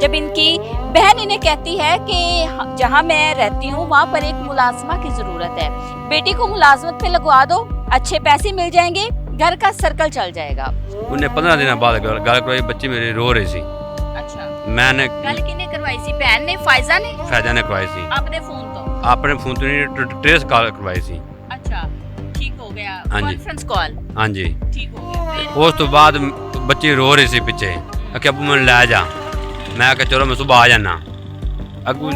जब इनकी बहन इन्हें कहती है कि जहां मैं रहती हूं वहां पर एक मुलाजमा की जरूरत है, बेटी को मुलाजमत पे लगवा दो, अच्छे पैसे मिल जाएंगे, घर का सर्कल चल जाएगा। उन्हें 15 दिन बाद गल करवाई, बच्ची मेरी रो रही सी। अच्छा, मैंने गल किने करवाई सी? बहन ने, फायजा ने करवाई सी। अपने फोन तो? अपने फोन तो नहीं, ट्रेस कॉल करवाई सी। अच्छा, ठीक हो गया। हाँ जी। Conference call? हाँ जी। ठीक हो गया। फिर उस तो बाद बच्ची रो रही सी पिछे, आखे अबू मैंने लै जा। मैं आख्या चलो मैं सुबह आ जाना। अगू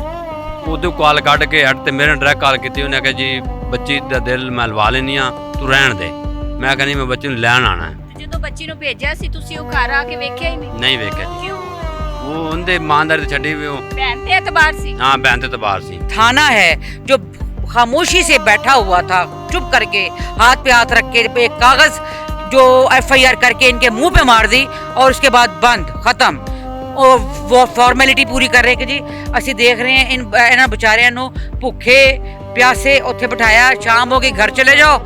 उदू कॉल कट के हट ते मेरे डायरेक्ट कॉल की, उन्हें आख्या जी बच्ची दा दिल मैं लवा लेनी आ, तू रहन दे। मैं आख्या नहीं, मैं बच्ची नूं लैन आना है। ਜਦੋਂ ਬੱਚੀ ਨੂੰ ਭੇਜਿਆ ਸੀ ਤੁਸੀਂ ਉਹ ਘਰ ਆ ਕੇ ਵੇਖਿਆ ਹੀ ਨਹੀਂ? नहीं वेख्या जी, ਕਿਉਂ? वो उनके ईमानदारी ते छड्डी भी वो। ਭੈਣ ਤੇ ਇਤਬਾਰ ਸੀ। हाँ बहन ते तबार सी। थाना है जो खामोशी से बैठा हुआ था, चुप करके हाथ पे हाथ रख के एक कागज जो FIR करके इनके मुंह पे मार दी और उसके बाद बंद, खत्म। और वो फॉर्मेलिटी पूरी कर रहे कि जी ਅਸੀਂ देख रहे हैं ਇਹਨਾਂ ਵਿਚਾਰਿਆਂ ਨੂੰ ਭੁੱਖੇ प्यासे ਉੱਥੇ ਬਿਠਾਇਆ, शाम हो गई घर चले जाओ,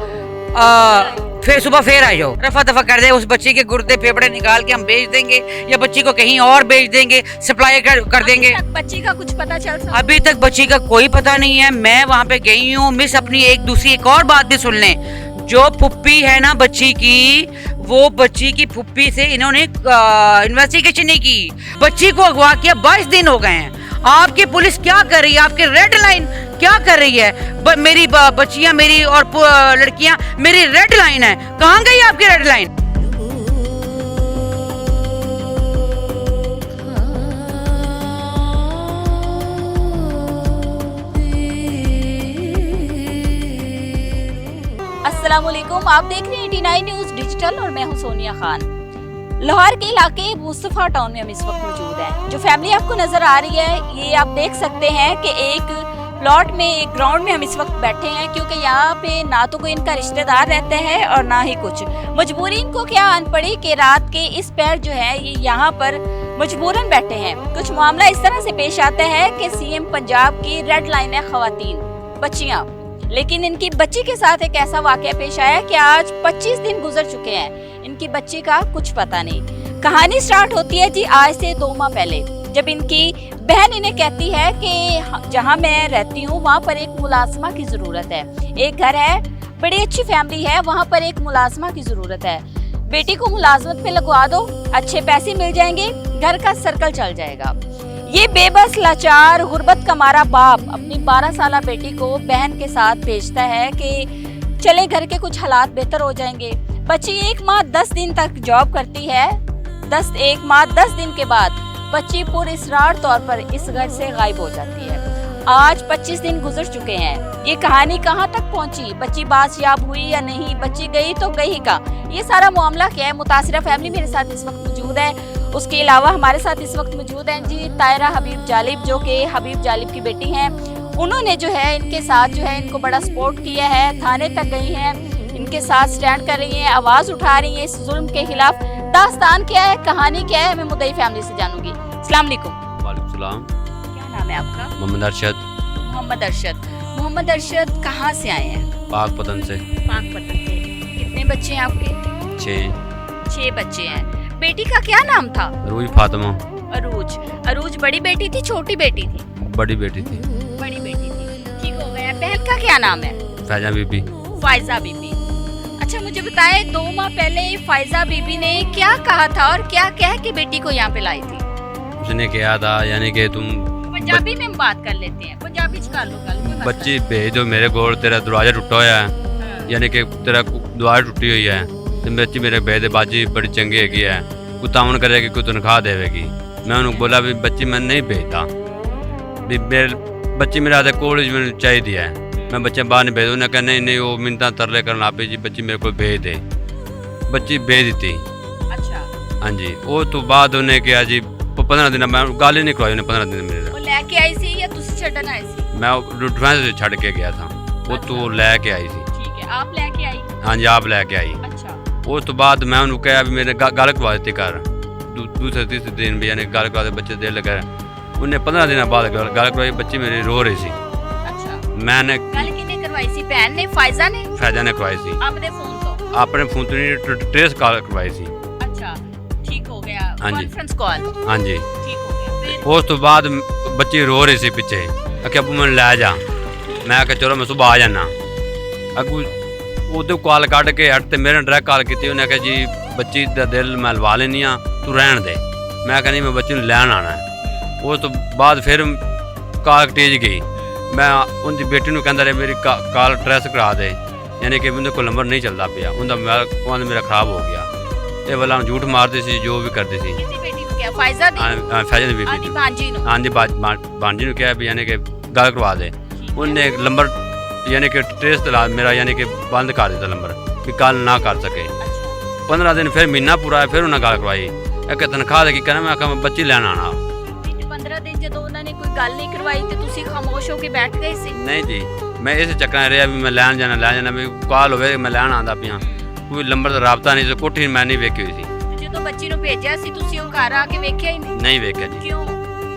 फिर सुबह फिर आ जाओ, रफा दफा कर दे। उस बच्ची के गुर्दे फेफड़े निकाल के हम बेच देंगे या बच्ची को कहीं और बेच देंगे, सप्लाई कर देंगे। अभी तक बच्ची का कुछ पता चल सकता? अभी तक बच्ची का कोई पता नहीं है। मैं वहाँ पे गई हूँ। मिस अपनी एक और बात भी सुन लें, जो फुप्पी है ना बच्ची की, वो बच्ची की फुप्पी से इन्होंने इन्वेस्टिगेशन नहीं की। बच्ची को अगवा किया, 22 दिन हो गए हैं। आपकी पुलिस क्या कर रही है? आपकी रेड लाइन क्या कर रही है? मेरी बच्चियां, मेरी और लड़कियां मेरी रेड लाइन है। कहाँ गई आपकी रेड लाइन? अस्सलाम वालेकुम, आप देख रहे हैं 89 न्यूज़ डिजिटल और मैं हूं सोनिया खान। लाहौर के इलाके मुस्तफा टाउन में हम इस वक्त मौजूद हैं। जो फैमिली आपको नजर आ रही है, ये आप देख सकते हैं कि एक प्लॉट में, एक ग्राउंड में हम इस वक्त बैठे हैं, क्योंकि यहाँ पे ना तो कोई इनका रिश्तेदार रहते हैं और ना ही कुछ। मजबूरी इनको क्या आन पड़ी कि रात के इस पैर जो है ये यहाँ पर मजबूरन बैठे हैं। कुछ मामला इस तरह से पेश आता है कि CM पंजाब की रेड लाइन है खवातीन, बच्चियाँ, लेकिन इनकी बच्ची के साथ एक ऐसा वाकया पेश आया कि आज 25 दिन गुजर चुके हैं, इनकी बच्ची का कुछ पता नहीं। कहानी स्टार्ट होती है जी आज से 2 माह पहले, जब इनकी बहन इन्हें कहती है कि जहां मैं रहती हूं वहां पर एक मुलाजमा की जरूरत है। एक घर है, बड़ी अच्छी फैमिली है, वहां पर एक मुलाजमा की जरूरत है, बेटी को मुलाजमत पे लगवा दो, अच्छे पैसे मिल जाएंगे, घर का सर्कल चल जाएगा। ये बेबस, लाचार, गुर्बत का मारा बाप अपनी 12 साला बेटी को बहन के साथ भेजता है कि चले घर के कुछ हालात बेहतर हो जाएंगे। बच्ची 1 माह 10 दिन तक जॉब करती है। 1 माह 10 दिन के बाद बच्ची पुरअसरार तौर पर इस घर से गायब हो जाती है। आज 25 दिन गुजर चुके हैं। ये कहानी कहाँ तक पहुँची? बच्ची बाजियाब हुई या नहीं? बच्ची गई तो गई कहाँ? ये सारा मामला क्या है? मुतासिरा फैमिली मेरे साथ इस वक्त मौजूद है। उसके अलावा हमारे साथ इस वक्त मौजूद हैं जी तायरा हबीब जालिब, जो कि हबीब जालिब की बेटी हैं। उन्होंने जो है इनके साथ जो है इनको बड़ा सपोर्ट किया है, थाने तक गई हैं, इनके साथ स्टैंड कर रही हैं, आवाज़ उठा रही हैं इस जुल्म के खिलाफ। दास्तान क्या है, कहानी क्या है, मैं मुद्दई फैमिली से जानूंगी। अस्सलाम वालेकुम। वालेकुम सलाम। क्या नाम है आपका? मोहम्मद अरशद। मोहम्मद अरशद। मोहम्मद अरशद कहाँ से आए हैं? पाकपतन से। पाकपतन से। कितने बच्चे हैं आपके? 6 बच्चे हैं। बेटी का क्या नाम था? रूही फातिमा। अरूज बड़ी बेटी थी, छोटी बेटी थी? बड़ी बेटी थी। बड़ी बेटी थी, ठीक हो गया। बहन का क्या नाम है? फैजा बीबी। फायजा बीबी। अच्छा, मुझे बताए 2 माह पहले फायजा बीबी ने क्या कहा था और क्या कह के बेटी को यहाँ पे लाई थी? उसने कहा था यानी कि तुम पंजाबी में हम बात कर लेते हैं, पंजाबी च कर लो गल। बच्ची भेज दो मेरे को, तेरा दरवाजा टूटा हुआ है, यानी कि तेरा दरवाजा टूटी हुई है, तो बच्ची मेरे भेज दे, बाजी बड़ी चंगी है, कोई तावन करेगी, कोई तनख्वाह देवेगी। मैं उन्होंने बोला भी बच्ची मैं नहीं भेजता, भी बच्ची मेरे आधे कॉलेज में चाहिए है, मैं बच्चे बाहर नहीं भेज। उन्हें कहा नहीं वो मिन्नता तरले करना आप जी, बच्ची मेरे को भेज दे। बच्ची भेज दी। अच्छा। हाँ जी। वो तो बाद उन्हें कहा जी 15 दिन मैं गाल ही नहीं करवाई उन्हें। 15 दिन मेरे वो लेके आई सी या तुसी छड़न आए सी? मैं डिफेंस से छड़ के गया था, वो तो लेके आई थी। ठीक है, आप लेके आई? हाँ जी, आप लेके आई। अच्छा। उस तो बाद मैं उन्होंने कहा भी मेरे गल करवा देती घर, दूसरे तीसरे दिन भी यानी गल करवा दे, बच्चे दिल लगा। उन्हें 15 दिन बाद गल करवाई, बच्ची मेरी रो रही सी। अच्छा। मैंने गल किने करवाई सी? बहन ने, फायजा ने? फैजा ने करवाई सी। अपने फोन तो? अपने फोन तो नहीं, ट्रेस कॉल करवाई सी। अच्छा, ठीक हो गया। हाँ जी। Conference call? हाँ जी। ठीक हो गया। ਉਸ ਤੋਂ ਬਾਅਦ ਬੱਚੀ ਰੋ ਰਹੀ ਸੀ ਪਿੱਛੇ, ਆਖਿਆ ਅੱਬੂ ਮੈਨੂੰ ਲੈ ਜਾ। ਮੈਂ ਆਖਿਆ ਚਲੋ ਮੈਂ ਸੁਬਾਹ ਆ ਜਾਣਾ। ਅੱਗੂ ਉਹਦੇ ਕਾਲ ਕੱਢ ਕੇ ਹਟ ਤੇ ਮੇਰੇ ਡਾਇਰੈਕਟ ਕਾਲ ਕੀਤੀ। ਉਹਨੇ ਆਖਿਆ ਜੀ ਬੱਚੀ ਦਾ ਦਿਲ ਮੈਂ ਲਵਾ ਲੈਂਦੀ ਹਾਂ, ਤੂੰ ਰਹਿਣ ਦੇ। ਮੈਂ ਆਖਿਆ ਨਹੀਂ, ਮੈਂ ਬੱਚੀ ਨੂੰ ਲੈਣ ਆਉਣਾ। ਉਸ ਤੋਂ ਬਾਅਦ ਫਿਰ ਕਾਲ ਟੇਜ ਗਈ। ਮੈਂ ਉਹਦੀ ਬੇਟੀ ਨੂੰ ਕਹਿੰਦਾ ਰਿਹਾ ਮੇਰੀ ਕਾਲ ਟਰੈਸ ਕਰਾ ਦੇ, ਯਾਨੀ ਕਿ ਉਹਦੇ ਕੋਲ ਨੰਬਰ ਨਹੀਂ ਚੱਲਦਾ ਪਿਆ, ਉਹਦਾ ਮੇਰਾ ਖਰਾਬ ਹੋ ਗਿਆ। ਇਹ ਵੱਲਾਂ ਨੂੰ ਝੂਠ ਮਾਰਦੇ ਸੀ, ਜੋ ਵੀ ਕਰਦੇ ਸੀ। ਕਿਹਦੀ ਬੇਟੀ ਨੂੰ ਕਿਹਾ? ਫਾਇਜ਼ਾ ਦੀ? ਫੈਜ਼ਨ ਦੀ ਬੇਟੀ ਆਂਦੀ ਬਾਂਜੀ ਨੂੰ? ਹਾਂਜੀ ਬਾਂਜੀ ਨੂੰ ਕਿਹਾ ਵੀ ਯਾਨੀ ਕਿ ਗੱਲ ਕਰਵਾ ਦੇ। ਉਹਨੇ ਨੰਬਰ ਯਾਨੀ ਕਿ ਟ੍ਰੇਸ ਤਲਾ ਮੇਰਾ ਯਾਨੀ ਕਿ ਬੰਦ ਕਰ ਦਿੱਤਾ ਨੰਬਰ, ਵੀ ਕੱਲ ਨਾ ਕਰ ਸਕੇ। 15 ਦਿਨ ਫਿਰ ਮਹੀਨਾ ਪੂਰਾ ਆਇਆ, ਫਿਰ ਉਹਨਾਂ ਗੱਲ ਕਰਵਾਈ। ਇੱਕ ਤਨਖਾਹ ਦੇ ਕੀ ਕਹਿਣਾ, ਮੈਂ ਆਖਿਆ ਮੈਂ ਬੱਚੀ ਲੈਣ ਆਉਣਾ। 15 ਦਿਨ ਜਦੋਂ ਉਹਨਾਂ ਨੇ ਕੋਈ ਗੱਲ ਨਹੀਂ ਕਰਵਾਈ ਤੇ ਤੁਸੀਂ ਖਾਮੋਸ਼ ਹੋ ਕੇ ਬੈਠ ਗਏ ਸੀ? ਨਹੀਂ ਜੀ, ਮੈਂ ਇਸ ਚੱਕਰਾਂ ਰਿਹਾ ਵੀ ਮੈਂ ਲੈਣ ਜਾਣਾ ਵੀ ਕਾਲ ਹੋਵੇ ਮੈਂ ਲੈਣ ਆਉਂਦਾ ਪਿਆ, ਕੋਈ ਨੰਬਰ ਦਾ ਰਾਬਤਾ ਨਹੀਂ ਸੀ। ਕੋਠੀ ਮੈਂ ਨਹੀਂ ਵੇਖੀ ਹੋਈ ਸੀ। ਜਦੋਂ ਬੱਚੀ ਨੂੰ ਭੇਜਿਆ ਸੀ ਤੁਸੀਂ ਉਹ ਘਰ ਆ ਕੇ ਵੇਖਿਆ ਹੀ ਨਹੀਂ? ਨਹੀਂ ਵੇਖਿਆ ਜੀ। ਕਿਉਂ?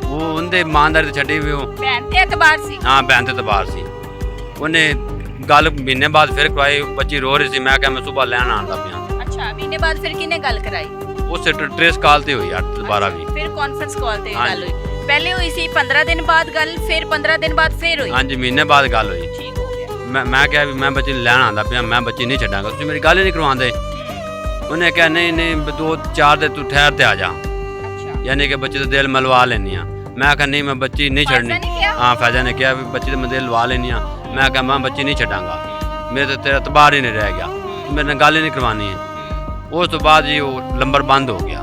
ਉਹ ਉਹਦੇ ਇਮਾਨਦਾਰੀ ਤੇ ਛੱਡੀ ਵੀ ਉਹ ਭੈਣ ਤੇ ਇਤਬਾਰ ਸੀ? ਹਾਂ, ਭੈਣ ਤੇ ਤਬਾਰ ਸੀ। ਉਹਨੇ ਗੱਲ ਮਹੀਨੇ ਬਾਅਦ ਫਿਰ ਕਰਵਾਈ। ਬੱਚੀ ਰੋ ਰਹੀ ਸੀ, ਮੈਂ ਕਿਹਾ ਮੈਂ ਸੁਬਾਹ ਲੈਣ ਆਉਂਦਾ ਪਿਆ। ਅੱਛਾ, ਮਹੀਨੇ ਬਾਅਦ ਫਿਰ ਕਿਹਨੇ ਗੱਲ ਕਰਾਈ? ਉਸੇ ਟ੍ਰੇਸ ਕਾਲ ਤੇ ਹੋਈ 8-12 ਵੀ। ਫਿਰ ਕਾਨਫਰੰਸ ਕਾਲ ਤੇ ਗੱਲ ਹੋਈ? ਪਹਿਲੇ ਹੋਈ ਸੀ 15 ਦਿਨ ਬਾਅਦ ਗੱਲ, ਫਿਰ 15 ਦਿਨ ਬਾਅਦ ਫਿਰ ਹੋਈ? ਹਾਂਜੀ, ਮਹੀਨੇ ਬਾਅਦ ਗੱਲ ਹੋਈ। ਠੀਕ ਹੋ ਗਿਆ। ਮੈਂ ਕਿਹਾ ਵੀ ਮੈਂ ਬੱਚੀ ਨੂੰ ਲੈਣ ਆਉਂਦਾ ਪਿਆ, ਮੈਂ ਬੱਚੀ ਨਹੀਂ ਛੱਡਾਂਗਾ, ਤੁਸੀਂ ਮੇਰੀ ਗੱਲ ਹੀ ਨਹੀਂ ਕਰਵਾਉਂਦੇ। ਉਹਨੇ ਕਿਹਾ ਨਹੀਂ 2-4 ਦਿਨ ਤੂੰ ਠਹਿਰ ਤੇ ਆ ਜਾ, ਅੱਛਾ, ਯਾਨੀ ਕਿ ਬੱਚੇ ਦਾ ਦਿਲ ਮੈਂ ਲਵਾ ਲੈਂਦੀ ਹਾਂ। ਮੈਂ ਆਖਿਆ ਨਹੀਂ, ਮੈਂ ਬੱਚੀ ਨਹੀਂ ਛੱਡਣੀ। ਹਾਂ, ਫੈਜ਼ਾ ਨੇ ਕਿਹਾ ਵੀ ਬੱਚੀ ਦਾ ਮੈਂ ਦਿਲ ਲਵਾ ਲੈਂਦੀ ਹਾਂ। ਮੈਂ ਕਿਹਾ ਮੈਂ ਬੱਚੀ ਨਹੀਂ ਛੱਡਾਂਗਾ, ਮੇਰੇ ਤੇ ਤੇਰਾ ਤਬਾਰ ਹੀ ਨਹੀਂ ਰਹਿ ਗਿਆ, ਮੇਰੇ ਨਾਲ ਗੱਲ ਹੀ ਨਹੀਂ ਕਰਵਾਉਣੀ ਹੈ। ਉਸ ਤੋਂ ਬਾਅਦ ਜੀ ਉਹ ਨੰਬਰ ਬੰਦ ਹੋ ਗਿਆ।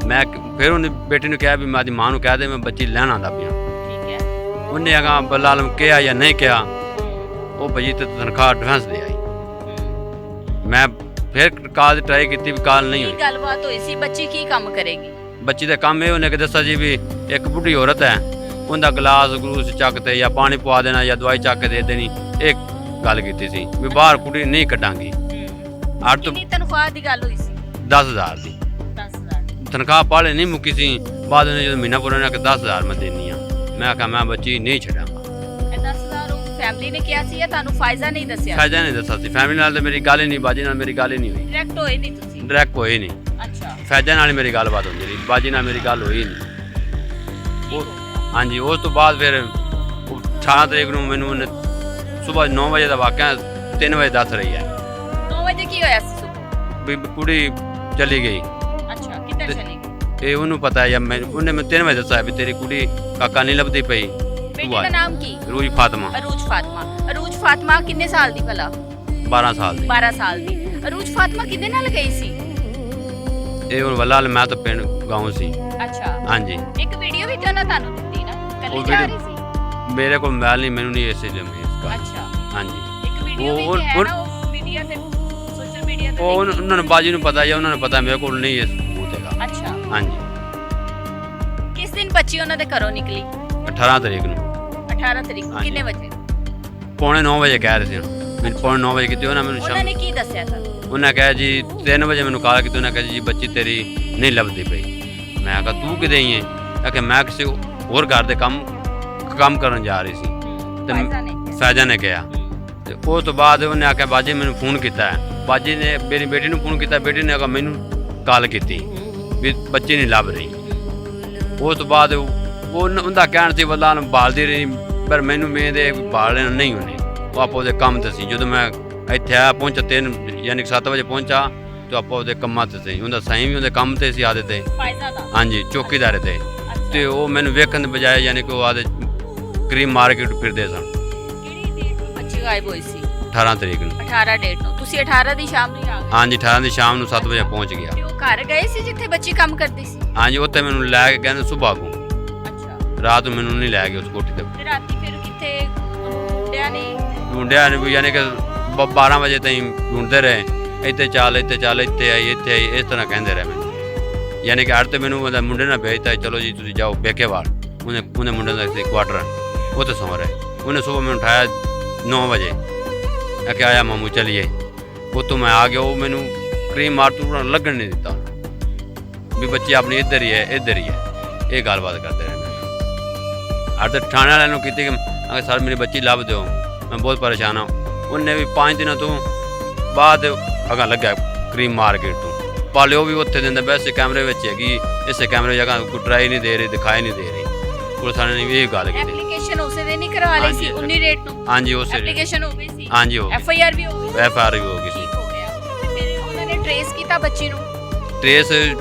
ਮੈਂ ਫਿਰ ਉਹਨੇ ਬੇਟੀ ਨੂੰ ਕਿਹਾ ਵੀ ਮੈਂ ਆਪਣੀ ਮਾਂ ਨੂੰ ਕਹਿ ਦੇ ਮੈਂ ਬੱਚੀ ਲੈਣ ਆਉਂਦਾ ਪਿਆ। ਠੀਕ ਹੈ। ਉਹਨੇ ਅਗਾ ਬਲਾਲਮ ਕਿਹਾ ਜਾਂ ਨਹੀਂ ਕਿਹਾ, ਉਹ ਭਜੀ ਤੇ ਤਨਖਾਹ ਐਡਵਾਂਸ ਦੇ ਆਈ। ਮੈਂ ਫਿਰ ਕਾਲ ਟਰਾਈ ਕੀਤੀ ਵੀ ਕਾਲ ਨਹੀਂ ਹੋਈ। ਕੀ ਗੱਲਬਾਤ ਹੋਈ ਸੀ? ਬੱਚੀ ਕੀ ਕੰਮ ਕਰੇਗੀ? ਬੱਚੀ ਦਾ ਕੰਮ ਇਹ ਉਹਨੇ ਕਿ ਦੱਸਿਆ ਜੀ ਵੀ ਇੱਕ ਬੁੱਢੀ ਔਰਤ ਹੈ, ਉਹਦਾ ਗਲਾਸ ਗਲੂਸ ਚੱਕ ਤੇ ਜਾਂ ਪਾਣੀ ਪਵਾ ਦੇਣਾ ਜਾਂ ਦਵਾਈ ਚੱਕ ਕੇ ਦੇ ਦੇਣੀ। ਇਹ ਗੱਲ ਕੀਤੀ ਸੀ ਵੀ ਬਾਹਰ ਕੁੜੀ ਨਹੀਂ ਕੱਢਾਂਗੀ। ਅੱਠ ਤੋਂ ਕਿੰਨੀ ਤਨਖਾਹ ਦੀ ਗੱਲ ਹੋਈ ਸੀ? 10,000 ਦੀ 10,000 ਤਨਖਾਹ ਪਾਲੇ ਨਹੀਂ ਮੁੱਕੀ ਸੀ। ਬਾਅਦ ਉਹਨੇ ਜਦੋਂ ਮਹੀਨਾ ਪੂਰਾ ਹੋਇਆ ਕਿ 10,000 ਮੈਂ ਦੇਣੀ ਆ। ਮੈਂ ਆਖਿਆ ਮੈਂ ਬੱਚੀ ਨਹੀਂ ਛੱਡਾਂਗਾ। ਇਹ 10,000 ਉਹ ਫੈਮਿਲੀ ਨੇ ਕਿਹਾ ਸੀ ਜਾਂ ਤੁਹਾਨੂੰ ਫਾਇਜ਼ਾ ਨਹੀਂ ਦੱਸਿਆ? ਫਾਇਦਾ ਨਹੀਂ ਦੱਸਿਆ ਸੀ। ਫੈਮਿਲੀ ਨਾਲ ਤਾਂ ਮੇਰੀ ਗੱਲ ਹੀ ਨਹੀਂ, ਬਾਜੀ ਨਾਲ ਮੇਰੀ ਗੱਲ ਹੀ ਨਹੀਂ ਹੋਈ। ਡਾਇਰੈਕਟ ਹੋਏ ਨਹੀਂ ਤੁਸੀਂ? ਡਾਇਰੈਕਟ ਹੋਈ ਨਹੀਂ। ਅੱਛਾ, ਫੈਜ਼ਾ ਨਾਲ ਹੀ ਮੇਰੀ ਗੱਲਬਾਤ ਹੁੰਦੀ ਰਹੀ, ਬਾਜੀ ਨਾਲ ਮੇਰੀ ਗੱਲ ਹੋਈ ਨਹੀਂ। ਹਾਂਜੀ, ਉਸ ਤੋਂ ਬਾਅਦ ਫਿਰ 18 ਤਰੀਕ ਨੂੰ ਮੈਨੂੰ ਉਹਨੇ ਸਵੇਰ 9 ਵਜੇ ਦਾ ਵਾਕਿਆ 3 ਵਜੇ ਦੱਸ ਰਹੀ ਹੈ 9 ਵਜੇ ਕੀ ਹੋਇਆ ਸੀ ਸੁਬਹ? ਵੀ ਕੁੜੀ ਚਲੀ ਗਈ। ਅੱਛਾ, ਕਿੱਧਰ ਚਲੀ ਗਈ? ਇਹ ਉਹਨੂੰ ਪਤਾ ਹੈ ਜਾਂ ਉਹਨੇ ਮੈਨੂੰ 3 ਵਜੇ ਦੱਸਿਆ ਵੀ ਤੇਰੀ ਕੁੜੀ ਕਾਕਾ ਨਹੀਂ ਲੱਭਦੀ ਪਈ। ਬੇਟੀ ਦਾ ਨਾਮ ਕੀ? ਰੂਜ ਫਾਤਮਾ। ਅਰੂਜ ਫਾਤਮਾ। ਅਰੂਜ ਫਾਤਮਾ ਕਿੰਨੇ ਸਾਲ ਦੀ ਭਲਾ? 12 ਸਾਲ ਦੀ। 12 ਸਾਲ ਦੀ। ਅਰੂਜ ਫਾਤਮਾ ਕਿਹਦੇ ਨਾਲ ਗਈ ਸੀ? ਇਹ ਹੁਣ ਵੱਲਾਲ ਮੈਂ ਤਾਂ ਪਿੰਡ ਗਾਉਂ ਸੀ। ਅੱਛਾ, ਹਾਂਜੀ। ਇੱਕ ਵੀਡੀਓ ਵੀ ਤਾਂ ਉਹਨਾਂ ਤੁਹਾਨੂੰ ਦਿੱਤੀ ਨਾ, ਕੱਲੀ ਉਹ ਜਾ ਵੀਡੀਓ- ਰਹੀ ਸੀ? ਮੇਰੇ ਕੋਲ ਮੋਬਾਈਲ ਨਹੀਂ, ਮੈਨੂੰ ਨਹੀਂ ਇਸੇ ਲਈ ਇਸ ਦਾ। ਅੱਛਾ, ਹਾਂਜੀ। ਇੱਕ ਵੀਡੀਓ ਵੀ ਉਹ- ਹੈ ਨਾ, ਉਹ ਮੀਡੀਆ ਤੇ ਸੋਸ਼ਲ ਮੀਡੀਆ ਤੇ ਉਹ ਦੇਖੀ। ਉਹਨਾਂ ਨੂੰ ਬਾਜੀ ਨੂੰ ਪਤਾ ਜਾਂ ਉਹਨਾਂ ਨੂੰ ਪਤਾ, ਮੇਰੇ ਕੋਲ ਨਹੀਂ ਇਹ ਸਬੂਤ ਹੈਗਾ। ਅੱਛਾ, ਹਾਂਜੀ। ਕਿਸ ਦਿਨ ਬੱਚੀ ਉਹਨਾਂ ਦੇ ਘਰੋਂ ਨਿਕਲੀ? 18 ਤਰੀਕ ਨੂੰ 18 ਤਰੀਕ ਨੂੰ। ਹਾਂਜੀ। ਕਿੰਨੇ ਵਜੇ? ਪੌਣੇ 9 ਵਜੇ ਕਹਿ ਰਹੇ ਸੀ। ਮੈਨੂੰ ਪੌਣੇ 9 ਵਜੇ ਕੀਤੀ ਉਹਨਾਂ ਮੈਨੂੰ ਉਹਨਾਂ ਨੇ ਕੀ ਦੱਸਿਆ ਤੁਹਾਨੂੰ? ਉਹਨਾਂ ਕਿਹਾ ਜੀ 3 ਵਜੇ ਮੈਨੂੰ ਕਾਲ ਕੀਤੀ। ਉਹਨਾਂ ਕਿਹਾ ਜੀ ਬੱਚੀ ਤੇਰੀ ਨਹੀਂ ਲੱਭਦੀ ਪਈ। ਮੈਂ ਕਿਹਾ ਤੂੰ ਕਿਤੇ ਹੀ ਹੈ? ਕਿ ਮੈਂ ਕਿਸੇ ਹੋਰ ਘਰ ਦੇ ਕੰਮ ਕਰਨ ਜਾ ਰਹੀ ਸੀ ਤੇ ਫਾਇਜ਼ਾ ਨੇ? ਫੈਜ਼ਾ ਨੇ ਕਿਹਾ। ਤੇ ਉਸ ਤੋਂ ਬਾਅਦ ਉਹਨੇ ਆਖਿਆ ਬਾਜੀ ਮੈਨੂੰ ਫੋਨ ਕੀਤਾ ਹੈ। ਬਾਜੀ ਨੇ ਮੇਰੀ ਬੇਟੀ ਨੂੰ ਫੋਨ ਕੀਤਾ, ਬੇਟੀ ਨੇ ਆਖਿਆ ਮੈਨੂੰ ਕਾਲ ਕੀਤੀ ਵੀ ਬੱਚੀ ਨਹੀਂ ਲੱਭ ਰਹੀ। ਉਸ ਤੋਂ ਬਾਅਦ ਉਹਦਾ ਕਹਿਣ ਸੀ ਵੱਲਾਂ ਨੂੰ ਬਾਲਦੀ ਰਹੀ, ਪਰ ਮੈਨੂੰ ਮੇਰੇ ਬਾਲਣ ਨਹੀਂ ਹੋਣੇ। ਉਹ ਆਪੋ ਉਹਦੇ ਕੰਮ ਤੇ ਸੀ। ਜਦੋਂ ਮੈਂ ਇੱਥੇ ਆਇਆ ਪਹੁੰਚਾ 3 ਯਾਨੀ 7 ਵਜੇ ਪਹੁੰਚਾ ਤੇ ਆਪੋ ਉਹਦੇ ਕੰਮਾਂ ਤੇ ਸੀ। ਉਹਦਾ ਸਾਈਂ ਵੀ ਉਹਦੇ ਕੰਮ ਤੇ ਸੀ ਆਦੇ ਤੇ। ਫਾਇਜ਼ਾ ਦਾ? ਹਾਂਜੀ, ਚੌਕੀਦਾਰ ਤੇ। ਤੇ ਉਹ ਮੈਨੂੰ ਵੇਖਣ ਦੇ ਬਜਾਏ ਯਾਨੀ ਕਿ ਉਹ ਆਦੇ ਕਰੀਮ ਮਾਰਕੀਟ ਫਿਰਦੇ ਸਨ। ਕਿਹੜੀ ਡੇਟ ਨੂੰ ਬੱਚੀ ਗਾਇਬ ਹੋਈ ਸੀ? 18 ਤਰੀਕ ਨੂੰ। 18 ਡੇਟ ਨੂੰ। ਤੁਸੀਂ 18 ਦੀ ਸ਼ਾਮ ਨੂੰ ਹੀ ਆ ਗਏ? ਹਾਂਜੀ, 18 ਦੀ ਸ਼ਾਮ ਨੂੰ 7 ਵਜੇ ਪਹੁੰਚ ਗਿਆ। ਤੇ ਉਹ ਘਰ ਗਏ ਸੀ ਜਿੱਥੇ ਬੱਚੀ ਕੰਮ ਕਰਦੀ ਸੀ? ਹਾਂਜੀ, ਉੱਥੇ ਮੈਨੂੰ ਲੈ ਕੇ ਕਹਿੰਦੇ ਸੁਬਾਹ ਨੂੰ। ਅੱਛਾ, ਰਾਤ ਨੂੰ ਮੈਨੂੰ ਨਹੀਂ ਲੈ ਗਏ ਉਸ ਕੋਠੀ ਤੇ। ਤੇ ਰਾਤੀ ਫਿਰ ਕਿੱਥੇ ਢੂੰਡਿਆ ਨਹੀਂ? ਢੂੰਡਿਆ ਨੇ ਵੀ ਯਾਨੀ ਕਿ 12 ਵਜੇ ਤਾਈਂ ਢੂੰਡਦੇ ਰਹੇ। ਇੱਥੇ ਚੱਲ ਇੱਥੇ ਆਈ ਇਸ ਤਰ੍ਹਾਂ ਕਹਿੰਦੇ ਰਹੇ ਮੈਨੂੰ। ਯਾਨੀ ਕਿ ਅੜ ਤੇ ਮੈਨੂੰ ਉਹਦਾ ਮੁੰਡੇ ਨਾਲ ਭੇਜਤਾ, ਚਲੋ ਜੀ ਤੁਸੀਂ ਜਾਓ ਬੇਕੇਵਾਲ। ਉਹਨੇ ਮੁੰਡੇ ਦਾ ਸੀ ਕੁਆਟਰ, ਉੱਥੇ ਸੌਂ ਰਹੇ। ਉਹਨੇ ਸੁਬਾਹ ਮੈਨੂੰ ਉਠਾਇਆ 9 ਵਜੇ। ਆ ਕਿ ਆਇਆ ਮਾਮੂ ਚਲੀਏ। ਉੱਥੋਂ ਮੈਂ ਆ ਗਿਆ। ਉਹ ਮੈਨੂੰ ਕਰੀਮ ਮਾਰ ਤੂੰ ਲੱਗਣ ਨਹੀਂ ਦਿੱਤਾ ਵੀ ਬੱਚੀ ਆਪਣੀ ਇੱਧਰ ਹੀ ਹੈ। ਇਹ ਗੱਲਬਾਤ ਕਰਦੇ ਰਹੇ। ਅੜ ਤੇ ਥਾਣੇ ਵਾਲਿਆਂ ਨੂੰ ਕੀਤੀ ਕਿ ਸਰ ਮੇਰੀ ਬੱਚੀ ਲੱਭ ਦਿਓ, ਮੈਂ ਬਹੁਤ ਪਰੇਸ਼ਾਨ ਹਾਂ। ਉਹਨੇ ਵੀ 5 ਦਿਨਾਂ ਤੋਂ ਬਾਅਦ ਅਗਾ ਲੱਗਾ ਕਰੀਮ ਮਾਰਕੀਟ ਤੋਂ ਪਾਲੇ ਉਹ ਵੀ ਉੱਥੇ ਦਿੰਦੇ ਵੈਸੇ ਕੈਮਰੇ ਵਿੱਚ ਹੈਗੀ, ਇਸੇ ਕੈਮਰੇ ਜਗ੍ਹਾ ਕੋਈ ਟਰਾਈ ਨਹੀਂ ਦੇ ਰਹੀ, ਦਿਖਾਈ ਨਹੀਂ ਦੇ ਰਹੀ। ਪੁਲਿਸ ਵਾਲਿਆਂ ਨੇ ਵੀ ਇਹ ਗੱਲ ਕੀਤੀ। ਐਪਲੀਕੇਸ਼ਨ ਉਸੇ ਦਿਨ ਹੀ ਕਰਵਾ ਲਈ ਸੀ 19 ਡੇਟ ਨੂੰ? ਹਾਂਜੀ ਉਸੇ ਐਪਲੀਕੇਸ਼ਨ ਹੋ ਗਈ ਸੀ, ਹਾਂਜੀ ਹੋ ਗਈ, ਐਫਆਈਆਰ ਵੀ ਹੋ ਗਈ, ਐਫਆਰ ਵੀ ਹੋ ਗਈ ਸੀ। ਠੀਕ ਹੋ ਗਿਆ। ਤੇ ਫਿਰ ਉਹਨਾਂ ਨੇ ਟ੍ਰੇਸ ਕੀਤਾ ਬੱਚੀ ਨੂੰ? ਟ੍ਰੇਸ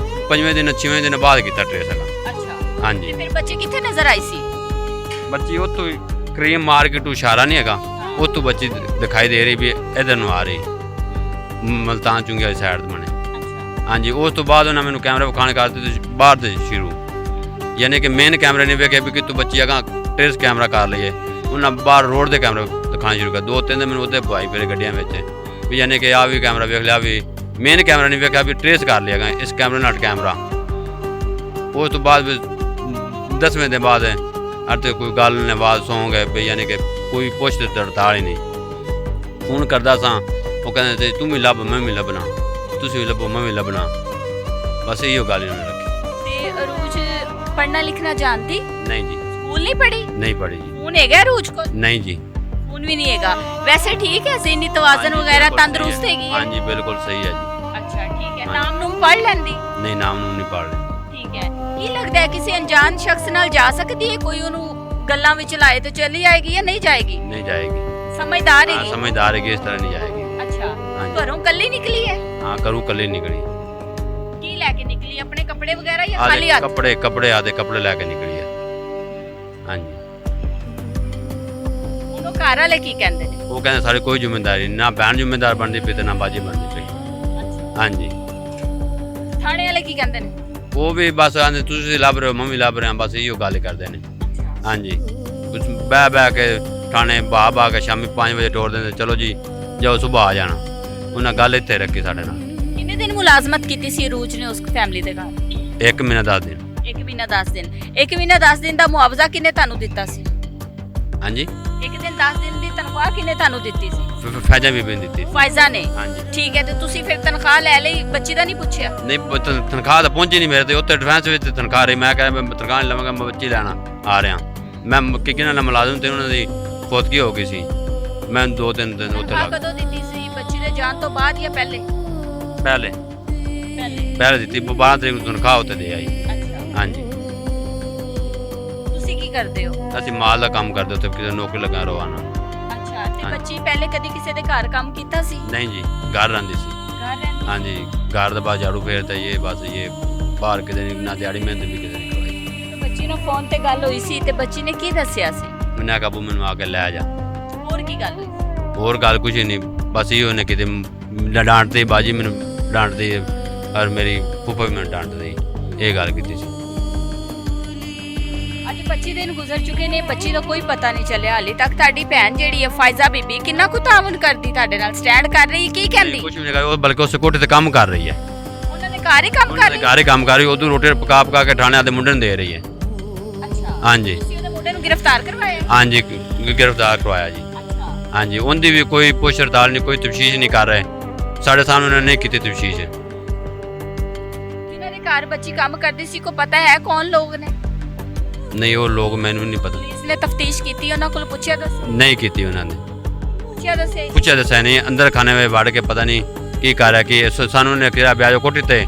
5ਵੇਂ ਦਿਨ 6ਵੇਂ ਦਿਨ ਬਾਅਦ ਕੀਤਾ ਟ੍ਰੇਸ ਹੈਗਾ। ਅੱਛਾ, ਹਾਂਜੀ ਤੇ ਫਿਰ ਬੱਚੀ ਕਿੱਥੇ ਨਜ਼ਰ ਆਈ ਸੀ? ਬੱਚੀ ਉੱਥੋਂ ਕਰੀਮ ਮਾਰਕੀਟ ਤੋਂ ਇਸ਼ਾਰਾ ਨਹੀਂ ਹੈਗਾ, ਉੱਥੋਂ ਬੱਚੀ ਦਿਖਾਈ ਦੇ ਰਹੀ ਵੀ ਇਧਰ ਨੂੰ ਆ ਰਹੀ, ਮਲਤਾਨ ਚੁੰਗੀ ਵਾਲੀ ਸਾਈਡ ਤੋਂ ਬਣੇ। ਹਾਂਜੀ ਉਸ ਤੋਂ ਬਾਅਦ ਉਹਨਾਂ ਮੈਨੂੰ ਕੈਮਰਾ ਵਿਖਾਣੇ ਕਰ ਦਿੱਤੇ ਬਾਹਰ ਦੇ ਸ਼ੁਰੂ, ਯਾਨੀ ਕਿ ਮੇਨ ਕੈਮਰੇ ਨੇ ਵੇਖਿਆ ਵੀ ਕਿ ਤੂੰ ਬੱਚੀ ਅਗਾਂ ਟ੍ਰੇਸ ਕੈਮਰਾ ਕਰ ਲਈਏ, ਉਹਨਾਂ ਬਾਹਰ ਰੋਡ ਦੇ ਕੈਮਰੇ ਦਿਖਾਣੇ ਸ਼ੁਰੂ ਕਰ। 2-3 ਦਿਨ ਮੈਨੂੰ ਉੱਥੇ ਪਵਾਈ ਫਿਰ ਗੱਡੀਆਂ ਵਿੱਚ ਵੀ ਯਾਨੀ ਕਿ ਆ ਵੀ ਕੈਮਰਾ ਵੇਖ ਲਿਆ, ਵੀ ਮੇਨ ਕੈਮਰਾ ਨਹੀਂ ਵੇਖਿਆ ਵੀ ਟ੍ਰੇਸ ਕਰ ਲਿਆ ਗਾ ਇਸ ਕੈਮਰੇ ਨਾਲ ਕੈਮਰਾ। ਉਸ ਤੋਂ ਬਾਅਦ 10ਵੇਂ ਦਿਨ ਬਾਅਦ ਅਤੇ ਕੋਈ ਗੱਲ ਨੇ ਬਾਤ ਸੌਂ ਗਏ ਵੀ ਯਾਨੀ ਕਿ ਕੋਈ ਪੁੱਛ ਤੇ ਤੜਤਾਲ ਹੀ ਨਹੀਂ। ਫੋਨ ਕਰਦਾ ਸਾਂ ਉਹ ਕਹਿੰਦੇ ਤੇ ਤੂੰ ਵੀ ਲੱਭ ਮੈਂ ਵੀ ਲੱਭਣਾ, ਤੁਸੀਂ ਵੀ ਲੱਭੋ ਮੈਂ ਵੀ ਲੱਭਣਾ, ਬਸ ਇਹੋ ਗੱਲ ਇਹਨਾਂ ਨੇ ਰੱਖੀ। ਤੇ ਅਰੂਜ ਪੜ੍ਹਨਾ ਲਿਖਣਾ ਜਾਣਦੀ? ਨਹੀਂ ਜੀ, ਸਕੂਲ ਨਹੀਂ ਪੜ੍ਹੀ? ਨਹੀਂ ਪੜ੍ਹੀ ਜੀ। ਫੋਨ ਹੈਗਾ ਅਰੂਜ ਕੋਲ? ਨਹੀਂ ਜੀ, ਫੋਨ ਵੀ ਨਹੀਂ ਹੈਗਾ। ਵੈਸੇ ਠੀਕ ਹੈ, ਜ਼ਿਹਨੀ ਤਵਾਜ਼ਨ ਹਾਂਜੀ, ਵਗੈਰਾ ਬਿਲਕੁਲ ਤੰਦਰੁਸਤ ਸਹੀ ਹੈ। ਹੈਗੀ ਹੈ? ਹਾਂਜੀ ਬਿਲਕੁਲ ਸਹੀ ਹੈ ਜੀ। ਅੱਛਾ ਠੀਕ ਹੈ। ਨਾਮ ਨੂੰ ਪੜ੍ਹ ਲੈਂਦੀ? ਨਹੀਂ ਨਾਮ ਨੂੰ ਨਹੀਂ ਪੜ੍ਹ ਰਹੀ। ਠੀਕ ਹੈ। ਕੀ ਲੱਗਦਾ ਹੈ ਕਿਸੇ ਅਣਜਾਣ ਸ਼ਖਸ ਨਾਲ ਜਾ ਸਕਦੀ ਹੈ? ਕੋਈ ਉਹਨੂੰ ਗੱਲਾਂ ਵਿੱਚ ਲਾਏ ਤੇ ਚਲੀ ਜਾਏਗੀ ਜਾਂ ਨਹੀਂ ਜਾਏਗੀ? ਨਹੀਂ ਜਾਏਗੀ। ਸਮਝਦਾਰ ਹਾਂ ਹੈਗੀ? ਸਮਝਦਾਰ ਹੈ ਕਿ ਇਸ ਤਰ੍ਹਾਂ ਨਹੀਂ ਜਾਏਗੀ। ਅੱਛਾ, ਹਾਂਜੀ। ਘਰੋਂ ਕੱਲੀ ਨਿਕਲੀ ਹੈ? ਹਾਂ ਘਰੋਂ ਕੱਲੀ ਨਿਕਲੀ। ਕੀ ਲੈ ਕੇ ਨਿਕਲੀ? ਆਪਣੇ ਕੱਪੜੇ ਵਗੈਰਾ ਜਾਂ ਆਦੇ ਖਾਲੀ ਹੱਥ? ਕੱਪੜੇ ਆਦੇ ਕੱਪੜੇ ਲੈ ਕੇ ਨਿਕਲੀ ਹੈ। ਹਾਂਜੀ ਉਹਨੂੰ ਘਰ ਵਾਲੇ ਕੀ ਕਹਿੰਦੇ ਨੇ? ਉਹ ਕਹਿੰਦੇ ਸਾਡੀ ਕੋਈ ਜ਼ਿੰਮੇਵਾਰੀ ਨਾ, ਭੈਣ ਜ਼ਿੰਮੇਦਾਰ ਬਣਦੀ ਪਈ ਤੇ ਨਾ ਬਾਜੀ ਬਣਦੀ ਪਈ। ਹਾਂਜੀ ਥਾਣੇ ਵਾਲੇ ਕੀ ਕਹਿੰਦੇ ਨੇ? ਉਹ ਵੀ ਬਸ ਆਂਦੇ ਤੁਸੀਂ ਲੱਭ ਰਹੇ ਹੋ ਮੈਂ ਵੀ ਲੱਭ ਰਿਹਾ, ਬਸ ਇਹੋ ਗੱਲ ਕਰਦੇ ਨੇ। ਹਾਂਜੀ ਕੁਝ ਬਹਿ ਕੇ ਥਾਣੇ ਬਾ ਕੇ ਸ਼ਾਮੀ 5 ਵਜੇ ਤੋੜ ਦਿੰਦੇ, ਚਲੋ ਜੀ ਜਾਓ ਸੁਬਾਹ ਆ ਜਾਣਾ। ਉਹਨਾਂ ਗੱਲ ਇੱਥੇ ਰੱਖੀ ਸਾਡੇ ਨਾਲ। ਕਿੰਨੇ ਦਿਨ ਮੁਲਾਜ਼ਮਤ ਕੀਤੀ ਸੀ ਅਰੂਜ ਨੇ ਉਸ ਫੈਮਿਲੀ ਦੇ ਘਰ? 1 ਮਹੀਨਾ 10 ਦਿਨ। 1 ਮਹੀਨਾ 10 ਦਿਨ। 1 ਮਹੀਨਾ 10 ਦਿਨ ਦਾ ਮੁਆਵਜ਼ਾ ਕਿੰਨੇ ਤੁਹਾਨੂੰ ਦਿੱਤਾ ਸੀ? ਹਾਂਜੀ 1 ਦਿਨ 10 ਦਿਨ ਦੀ ਤਨਖਾਹ ਕਿੰਨੇ ਤੁਹਾਨੂੰ ਦਿੱਤੀ ਸੀ? ਫੈਜਾ ਵੀ ਬਣ ਦਿੱਤੀ। ਫਾਇਜ਼ਾ ਨੇ? ਹਾਂਜੀ ਠੀਕ ਹੈ। ਤੇ ਤੁਸੀਂ ਫਿਰ ਤਨਖਾਹ ਲੈ ਲਈ, ਬੱਚੀ ਦਾ ਨਹੀਂ ਪੁੱਛਿਆ? ਨਹੀਂ ਤਨਖਾਹ ਤਾਂ ਪਹੁੰਚੀ ਨਹੀਂ ਮੇਰੇ ਤੇ, ਉੱਥੇ ਡਿਫੈਂਸ ਵਿੱਚ ਤਨਖਾਹ ਰਹੀ। ਮੈਂ ਕਿਹਾ ਮੈਂ ਤਨਖਾਹ ਨਹੀਂ ਲਵਾਂਗਾ, ਮੈਂ ਬੱਚੀ ਲੈਣਾ ਆ ਰਿਹਾ। ਮੈਂ ਕਿਹਨਾਂ ਨਾਲ ਮੁਲਾਜ਼ਮ ਤੇ ਉਹਨਾਂ ਦੀ ਫੌਤਗੀ ਹੋ ਗਈ ਸੀ। ਮੈਂ 2-3 ਦਿਨ ਉੱਥੇ ਤਨਖਾਹ ਲੱਗ ਕਦੋਂ ਦਿੱਤੀ ਸੀ? ਬੱਚੀ ਦੇ ਜਾਣ ਤੋਂ ਬਾਅਦ ਜਾਂ ਪਹਿਲੇ? ਪਹਿਲੇ ਪਹਿਲੇ। ਦਿੱਤੀ 12 ਤਰੀਕ ਨੂੰ ਤਨਖਾਹ ਉੱਤੇ ਦੇ ਆਈ। ਅੱਛਾ, ਹਾਂਜੀ ਤੁਸੀਂ ਕੀ ਕਰਦੇ ਹੋ? ਅਸੀਂ ਮਾਲ ਦਾ ਕੰਮ ਕਰਦੇ ਉੱਥੇ, ਕਿਸੇ ਨੌਕਰੀ ਲਗਾ ਰਵਾਨਾ। ਅੱਛਾ, ਤੇ ਹਾਂਜੀ। ਬੱਚੀ ਪਹਿਲੇ ਕਦੀ ਕਿਸੇ ਦੇ ਘਰ ਕੰਮ ਕੀਤਾ ਸੀ? ਨਹੀਂ ਜੀ ਘਰ ਰਹਿੰਦੀ ਸੀ। ਘਰ ਰਹਿੰਦੀ? ਹਾਂਜੀ ਘਰ ਦਾ ਬਾਅਦ ਝਾੜੂ ਫੇਰਤਾ ਇਹ ਬਸ ਇਹ ਬਾਹਰ ਕਿਤੇ ਨਹੀਂ ਨਾ ਦਿਹਾੜੀ ਮਿਹਨਤ ਵੀ ਕਿਤੇ ਨਹੀਂ ਕਰਵਾਈ। ਤੇ ਬੱਚੀ ਨਾਲ ਫੋਨ ਤੇ ਗੱਲ ਹੋਈ ਸੀ ਤੇ ਬੱਚੀ ਨੇ ਕੀ ਦੱਸਿਆ ਸੀ? ਮੈਨੇ ਆਖਿਆ ਬੂ ਮੈਨੂੰ ਆ ਕੇ ਲੈ ਜਾ। ਹੋਰ ਕੀ ਗੱਲ ਹੋਈ? ਹੋਰ ਗੱਲ ਕੁਝ ਨਹੀਂ, ਬਸ ਇਹ ਉਹਨੇ ਕਿਤੇ ਡਾਂਟਦੀ ਬਾਜੀ ਮੈਨੂੰ ਡਾਂਟਦੀ ਔਰ ਮੇਰੀ ਫੁੱਫਾ ਵੀ ਮੈਨੂੰ ਡਾਂਟਦੀ, ਇਹ ਗੱਲ ਕੀਤੀ ਸੀ। ਅੱਜ 25 ਦਿਨ ਗੁਜ਼ਰ ਚੁੱਕੇ ਨੇ, ਬੱਚੀ ਦਾ ਕੋਈ ਪਤਾ ਨਹੀਂ ਚੱਲਿਆ ਹਾਲੇ ਤੱਕ। ਤੁਹਾਡੀ ਭੈਣ ਜਿਹੜੀ ਹੈ ਫਾਇਜ਼ਾ ਬੀਬੀ ਕਿੰਨਾ ਕੁ ਤਾਵਨ ਕਰਦੀ ਤੁਹਾਡੇ ਨਾਲ, ਸਟੈਂਡ ਕਰ ਰਹੀ, ਕੀ ਕਹਿੰਦੀ? ਕੁਝ ਵੀ ਨਹੀਂ ਕਰ, ਉਹ ਬਲਕਿ ਉਸ ਕੋਠੇ ਤੇ ਕੰਮ ਕਰ ਰਹੀ ਹੈ। ਉਹਨਾਂ ਦੇ ਘਰ ਹੀ ਕੰਮ ਕਰ ਰਹੀ? ਘਰ ਹੀ ਕੰਮ ਕਰ ਰਹੀ, ਉਦੋਂ ਰੋਟੀ ਪਕਾ ਕੇ ਥਾਣੇ ਦੇ ਮੁੰਡੇ ਨੂੰ ਦੇ ਰਹੀ ਹੈ। ਅੱਛਾ, ਹਾਂਜੀ ਤੁਸੀਂ ਉਹਦੇ ਮੁੰਡੇ ਨੂੰ ਗ੍ਰਿਫਤਾਰ ਕਰਵਾਇਆ? ਹਾਂਜੀ ਗ੍ਰਿਫਤਾਰ ਕਰਵਾਇਆ ਜੀ। ਅੱਛਾ, ਹਾਂਜੀ ਉਹਦੀ ਵੀ ਕੋਈ ਪੁੱਛ ਪੜਤਾਲ ਨਹੀਂ, ਕੋਈ ਤਫਤੀਸ਼ ਨਹੀਂ ਕਰ ਰਹੇ ਸਾਡੇ ਸਾਹਮਣੇ, ਉਹਨਾਂ ਨੇ ਨਹੀਂ ਕੀਤੀ ਤਫਤੀਸ਼। ਜਿਨ੍ਹਾਂ ਦੇ ਘਰ ਬੱਚੀ ਕੰਮ ਕਰਦੀ ਸੀ ਕੋ ਪਤਾ ਹੈ ਕੌਣ ਲੋਕ ਨੇ? ਨਹੀਂ ਉਹ ਲੋਕ ਮੈਨੂੰ ਨਹੀਂ ਪਤਾ, ਪੁਲਿਸ ਨੇ ਤਫਤੀਸ਼ ਕੀਤੀ, ਉਹਨਾਂ ਕੋਲ ਪੁੱਛਿਆ ਦੱਸਿਆ? ਨਹੀਂ ਕੀਤੀ ਉਹਨਾਂ ਨੇ। ਪੁੱਛਿਆ ਦੱਸਿਆ ਨਹੀਂ, ਅੰਦਰ ਖਾਣੇ ਵਿੱਚ ਵੜ ਕੇ ਪਤਾ ਨਹੀਂ ਕੀ ਕਰ ਰਿਹਾ, ਕਿ ਸਾਨੂੰ ਨੇ ਕਿਹਾ ਵਿਆਜੋ ਕੋਠੀ ਤੇ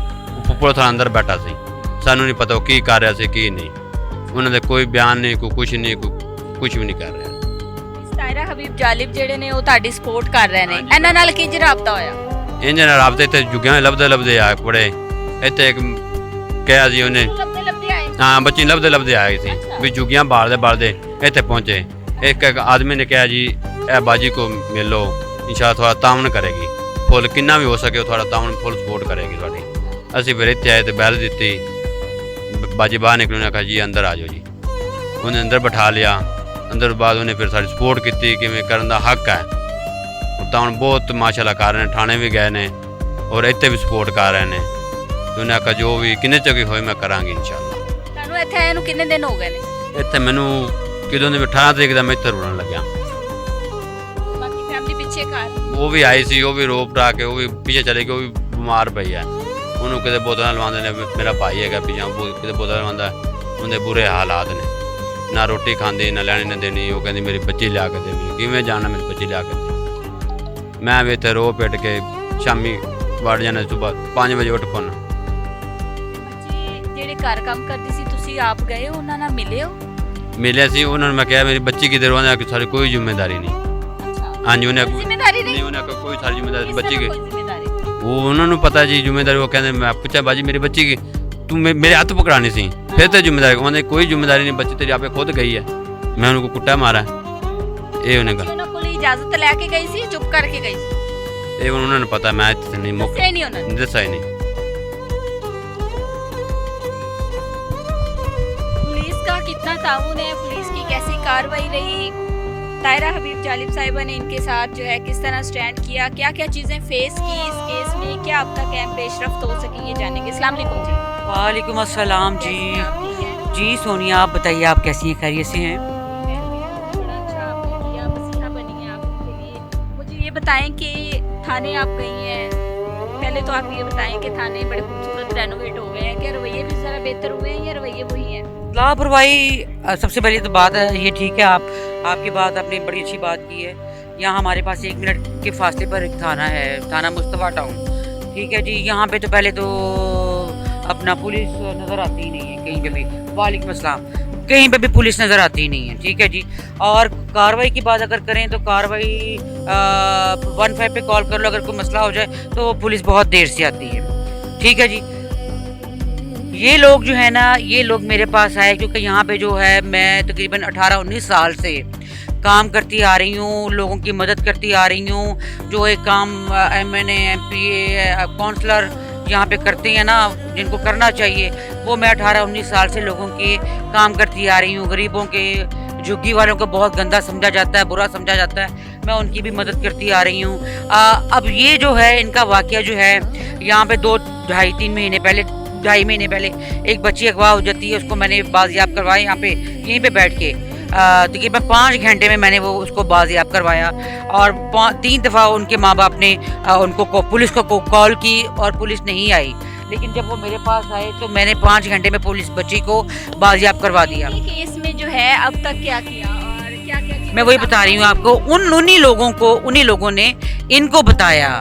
ਪੁਲਿਸ ਵਾਲਾ ਅੰਦਰ ਬੈਠਾ ਸੀ, ਸਾਨੂੰ ਨਹੀਂ ਪਤਾ ਉਹ ਕੀ ਕਰ ਰਿਹਾ ਸੀ ਕੀ ਨਹੀਂ। ਉਹਨਾਂ ਦੇ ਕੋਈ ਬਿਆਨ ਨਹੀਂ, ਕੋਈ ਕੁਝ ਨਹੀਂ, ਕੁਝ ਵੀ ਨਹੀਂ ਕਰ ਰਿਹਾ। ਤਾਇਰਾ ਹਬੀਬ ਜਾਲਿਬ ਜਿਹੜੇ ਨੇ ਉਹ ਤੁਹਾਡੀ ਸਪੋਰਟ ਕਰ ਰਹੇ ਨੇ, ਹਾਂਜੀ। ਇਹਨਾਂ ਨਾਲ ਕੀ ਰਾਬਤਾ ਹੋਇਆ? ਇੰਜ ਨਾਲ ਰਾਬਤੇ ਤੇ ਜੁਗਿਆਂ ਲੱਭਦੇ ਆ ਪੜੇ ਇੱਥੇ ਕਿਹਾ ਸੀ ਉਹਨੇ। ਲੱਭਦੇ ਆਏ? ਹਾਂ ਬੱਚੀ ਲੱਭਦੇ ਆਏ ਸੀ ਵੀ ਜੁਗੀਆਂ ਬਾਲਦੇ ਇੱਥੇ ਪਹੁੰਚੇ। ਇੱਕ ਆਦਮੀ ਨੇ ਕਿਹਾ ਜੀ ਇਹ ਬਾਜੀ को ਮਿਲ लो, इंशाल्लाह थोड़ा तावन करेगी, फुल किन्ना भी हो सके थोड़ा तावन फुल सपोर्ट करेगी थोड़ी। ਅਸੀਂ ਫਿਰ ਇੱਥੇ ਆਏ ਤੇ ਬੈਲ ਦਿੱਤੀ, ਬਾਜੀ ਬਾਹਰ ਨਿਕਲਣੇ ਆਖਿਆ ਜੀ ਅੰਦਰ ਆ ਜਾਓ ਜੀ। ਉਹਨੇ ਅੰਦਰ ਬਿਠਾ ਲਿਆ, ਅੰਦਰ ਬਾਅਦ ਉਹਨੇ ਫਿਰ ਸਾਡੀ ਸਪੋਰਟ ਕੀਤੀ, ਕਿਵੇਂ ਕਰਨ ਦਾ ਹੱਕ ਹੈ। ਤਾਂ ਹੁਣ ਬਹੁਤ ਮਾਸ਼ਾਅੱਲਾ ਕਰ ਰਹੇ ਨੇ, ਥਾਣੇ ਵੀ ਗਏ ਨੇ ਔਰ ਇੱਥੇ ਵੀ ਸਪੋਰਟ ਕਰ ਰਹੇ ਨੇ। ਤੇ ਉਹਨੇ ਆਖਿਆ ਜੋ ਵੀ ਕਿੰਨੇ ਚੰਗੀ ਹੋਏ ਮੈਂ ਕਰਾਂਗੀ ਇਨਸ਼ਾਅੱਲਾ। ਤੁਹਾਨੂੰ ਇੱਥੇ ਆਏ ਨੂੰ ਕਿੰਨੇ ਦਿਨ ਹੋ ਗਏ ਨੇ? ਇੱਥੇ ਮੈਨੂੰ ਕਿਦੋਂ ਦੇ 18 ਤਰੀਕ ਦਾ ਮੈਂ ਇੱਥੇ ਰੁੜਨ ਲੱਗਿਆ। ਬਾਕੀ ਫੈਮਿਲੀ ਪਿੱਛੇ ਘਰ ਉਹ ਵੀ ਆਈ ਸੀ, ਉਹ ਵੀ ਰੋਪ ਡਾ ਕੇ ਉਹ ਵੀ ਪਿੱਛੇ ਚਲੇ ਗਈ, ਉਹ ਵੀ ਬਿਮਾਰ ਪਈ ਹੈ। ਉਹਨੂੰ ਕਿਤੇ ਬੋਤਲਾਂ ਲਵਾਉਂਦੇ ਨੇ, ਮੇਰਾ ਭਾਈ ਹੈਗਾ ਪਿੱਛੇ ਕਿਤੇ ਬੋਤਲਾਂ ਲਵਾਉਂਦਾ, ਉਹਦੇ ਬੁਰੇ ਹਾਲਾਤ ਨੇ, ਨਾ ਰੋਟੀ ਖਾਂਦੀ ਨਾ ਲੈਣੀ ਨਾ ਦੇਣੀ। ਉਹ ਕਹਿੰਦੀ ਮੇਰੀ ਬੱਚੀ ਲਿਆ ਕੇ ਦੇ, ਮੈਨੂੰ ਕਿਵੇਂ ਜਾਣਾ ਮੇਰੀ ਬੱਚੀ ਲਿਆ ਕੇ ਦੇ। ਮੈਂ ਵੀ ਇੱਥੇ ਰੋ ਪਿੱਟ ਕੇ ਸ਼ਾਮੀ ਵੜ ਜਾਣਾ ਸੁਬਾਹ 5 ਵਜੇ ਉੱਠ ਪਾਉਣਾ। ਬੱਚੇ ਜਿਹੜੇ ਘਰ ਕੰਮ ਕਰਦੀ ਸੀ ਤੁਸੀਂ ਆਪ ਗਏ ਹੋ ਉਹਨਾਂ ਨਾਲ ਮਿਲੇ ਹੋ? ਮਿਲਿਆ ਸੀ ਉਹਨਾਂ ਨੂੰ, ਮੈਂ ਕਿਹਾ ਮੇਰੀ ਬੱਚੀ ਕਿਧਰ ਹੋਣਾ ਕਿ ਸਾਡੀ ਕੋਈ ਜ਼ਿੰਮੇਵਾਰੀ ਨਹੀਂ। ਅੱਛਾ, ਹਾਂਜੀ ਉਹਨੇ ਜ਼ਿੰਮੇਵਾਰੀ ਨਹੀਂ, ਉਹਨਾਂ ਕੋਲ ਕੋਈ ਸਾਰੀ ਜ਼ਿੰਮੇਵਾਰੀ ਕਿਸ ਬੱਚੀ ਤਰ੍ਹਾਂ की ਕੋਈ ਜ਼ਿੰਮੇਵਾਰੀ? वो उन्होंने पता जी जिम्मेदारी। वो कहते मैं पूछा बाजी मेरी बच्ची की तू मेरे हाथ पकड़ानी सी, फिर तो जिम्मेदारी उन्होंने कोई जिम्मेदारी नहीं, बच्ची तेरी आपे खुद गई है, मैं उनको कुट्टा मारा ये उन्हें कहा। ਉਹਨਾਂ ਕੋਲ ਇਜਾਜ਼ਤ ਲੈ ਕੇ ਗਈ ਸੀ, ਚੁੱਪ ਕਰਕੇ ਗਈ ਸੀ? ये उन्होंने पता मैं इतने नहीं मौका ਦੱਸਿਆ ਹੀ ਨਹੀਂ ਉਹਨਾਂ ਨੇ? दसा ही नहीं। पुलिस का कितना ताउन है, पुलिस की कैसी कार्रवाई रही, तायरा हबीब जालिब साहिबा ने इनके साथ जो है किस तरह स्टैंड किया, क्या क्या चीज़ें फेस की इस केस में, क्या अब तक कैंप पेशरफ्त हो सकी, ये जानेंगे। अस्सलाम वालेकुम जी। वालेकुम अस्सलाम जी। कैसी हैं आप? ठीक हैं? जी सोनिया, आप बताइए आप कैसी हैं, खैरियत से हैं? बड़ा अच्छा आपने किया, मसीहा बनी है आपके लिए। मुझे ये बताएं कि थाने आप गई हैं, पहले तो आप ये बताएं कि थाने बड़े खूबसूरत रेनोवेट हो गए हैं, क्या रवैये भी ज़रा बेहतर हुए हैं या रवैये वही हैं? लापरवाही सबसे पहले तो बात है ये, ठीक है, आपकी बात आपने बड़ी अच्छी बात की है। यहाँ हमारे पास 1 मिनट के फासले पर एक थाना है, थाना मुस्तफ़ा टाउन, ठीक है जी। यहाँ पे तो पहले तो अपना पुलिस नज़र आती ही नहीं है कहीं पे भी। वालेकुम अस्सलाम। कहीं पे भी पुलिस नज़र आती ही नहीं है, ठीक है जी। और कार्रवाई की बात अगर करें तो कार्रवाई 15 पे कॉल कर लो, अगर कोई मसला हो जाए तो पुलिस बहुत देर से आती है, ठीक है जी। ये लोग जो है ना, ये लोग मेरे पास आए क्योंकि यहाँ पे जो है मैं तकरीबन 18-19 साल से काम करती आ रही हूँ, लोगों की मदद करती आ रही हूँ। जो एक काम MNA MPA काउंसलर यहाँ पे करते हैं ना, जिनको करना चाहिए, वो मैं 18-19 साल से लोगों के काम करती आ रही हूँ। गरीबों के, झुग्गी वालों को बहुत गंदा समझा जाता है, बुरा समझा जाता है, मैं उनकी भी मदद करती आ रही हूँ। अब ये जो है इनका वाक़या जो है, यहाँ पे 2-2.5-3 महीने पहले, 2.5 महीने पहले एक बच्ची अगवा हो जाती है, उसको मैंने बाजियाब करवाया यहाँ पे, यहीं पे बैठ के तकरीबन 5 घंटे में मैंने वो उसको बाजियाब करवाया। और 3 दफ़ा उनके माँ बाप ने उनको पुलिस को कॉल की और पुलिस नहीं आई, लेकिन जब वो मेरे पास आए तो मैंने 5 घंटे में पुलिस बच्ची को बाजियाब करवा दिया। ये केस में जो है अब तक क्या किया और क्या क्या? मैं वही बता रही हूँ आपको, उन्हीं लोगों ने इनको बताया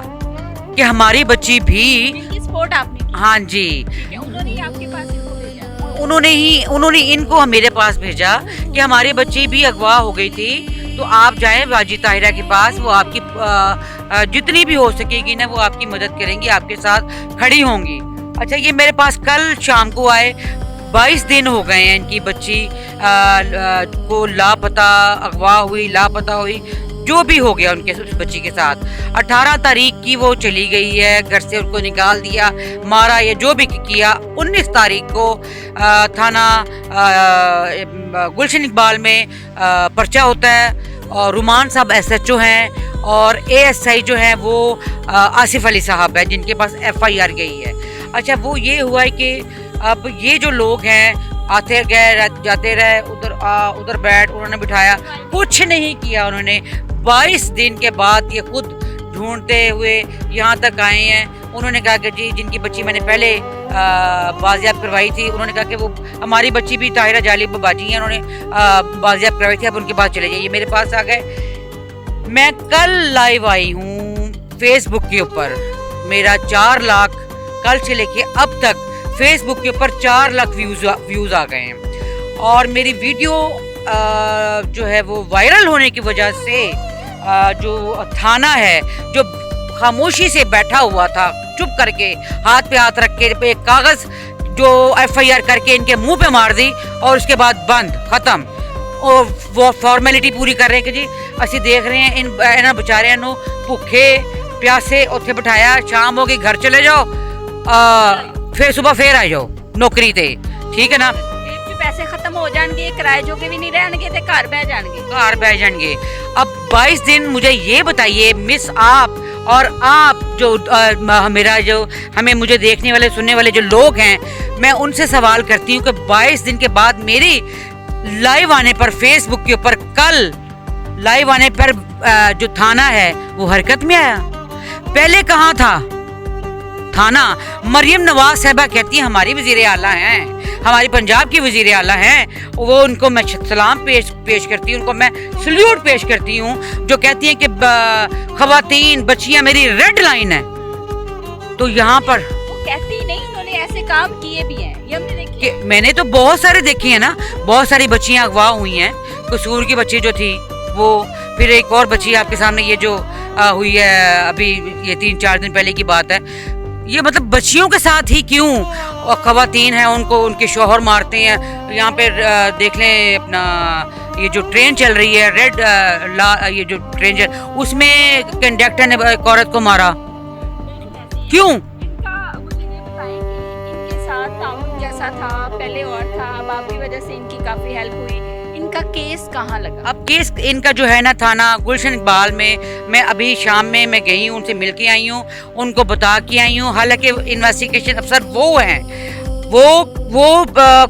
कि हमारी बच्ची भी, इनकी सपोर्ट आपने की? हाँ जी, ठीक है, उन्होंने ही आपके पास इनको भेजा? उन्होंने इनको मेरे पास भेजा कि हमारी बच्ची भी अगवा हो गई थी, तो आप जाएं बाजी ताहिरा के पास, वो आपकी जितनी भी हो सकेगी ना वो आपकी मदद करेंगी, आपके साथ खड़ी होंगी। अच्छा, ये मेरे पास कल शाम को आए, 22 दिन हो गए हैं इनकी बच्ची को लापता, अगवा हुई, लापता हुई, जो भी हो गया उनके उस बच्ची के साथ। 18 तारीख की वो चली गई है, घर से उनको निकाल दिया, मारा, या जो भी किया। 19 तारीख को थाना गुलशन इकबाल में पर्चा होता है, और रुमान साहब SHO हैं, और ASI जो है वो आसिफ अली साहब है, जिनके पास FIR गई है। अच्छा, वो ये हुआ है कि अब ये जो लोग हैं आते गए जाते रहे, उधर बैठ, उन्होंने बिठाया, कुछ नहीं किया उन्होंने। 22 दिन के बाद ये खुद ढूंढते हुए यहाँ तक आए हैं। उन्होंने कहा कि जी, जिनकी बच्ची मैंने पहले बाजियाब करवाई थी, उन्होंने कहा कि वो हमारी बच्ची भी ताहिरा जालिब बाजी हैं, उन्होंने बाजियाब करवाई थी, अब उनके पास चले जाइए। मेरे पास आ गए। मैं कल लाइव आई हूँ फेसबुक के ऊपर, मेरा 4 लाख कल से लेके अब तक फेसबुक के ऊपर 4 लाख व्यूज़ आ गए हैं। और मेरी वीडियो जो है वो वायरल होने की वजह से जो थाना है, जो खामोशी से बैठा हुआ था, चुप करके हाथ पे हाथ रख के एक कागज़ जो FIR करके इनके मुंह पे मार दी, और उसके बाद बंद, ख़त्म। और वो फॉर्मेलिटी पूरी कर रहे हैं कि जी असी देख रहे हैं इन्होंने बेचारे भूखे प्यासे उत्थे बिठाया, शाम हो गई, घर चले जाओ, फिर सुबह फिर आ जाओ नौकरी ते, ठीक है ना। पैसे खत्म हो जाएंगे, किराए जो के भी नहीं रहेंगे, तो घर बह जाएंगे। अब 22 दिन मुझे ये बताइए मिस, आप और आप जो मेरा जो मुझे देखने वाले, सुनने वाले जो लोग हैं, मैं उनसे सवाल करती हूँ कि 22 दिन के बाद मेरी लाइव आने पर, फेसबुक के ऊपर कल लाइव आने पर जो थाना है वो हरकत में आया। पहले कहाँ था थाना? मरियम नवाज साहिबा कहती हैं हमारी वजीर आला हैं, हमारी पंजाब की वजीर आला हैं, वो उनको मैं सलाम पेश करती हूँ, उनको मैं सल्यूट पेश करती हूँ, जो कहती हैं कि ख़वातीन, बच्चियाँ मेरी रेड लाइन है। तो यहाँ पर वो कहती नहीं, उन्होंने ऐसे काम किए भी हैं, ये हमने देखे। कि मैंने तो बहुत सारे देखे हैं ना, बहुत सारी बच्चियां अगवा हुई हैं। कसूर की बच्ची जो थी वो, फिर एक और बच्ची आपके सामने ये जो हुई है अभी, ये 3-4 दिन पहले की बात है। ये मतलब बच्चियों के साथ ही क्यों, और खवातीन हैं उनको उनके शौहर मारते हैं। यहाँ पे देख लें अपना ये जो ट्रेन चल रही है रेड ये जो ट्रेन उसमें कंडक्टर ने एक औरत को मारा, क्यों? इनका मुझे ये बताएं कि इनके साथ ताउन जैसा था पहले और था, अब आपकी वजह से इनकी काफी हेल्प हुई, इनका केस कहाँ लगा? अब केस इनका जो है ना थाना गुलशन इकबाल में, मैं अभी शाम में मैं गई हूँ, उनसे मिल के आई हूँ, उनको बता के आई हूँ। हालांकि इन्वेस्टिगेशन अफसर वो हैं, वो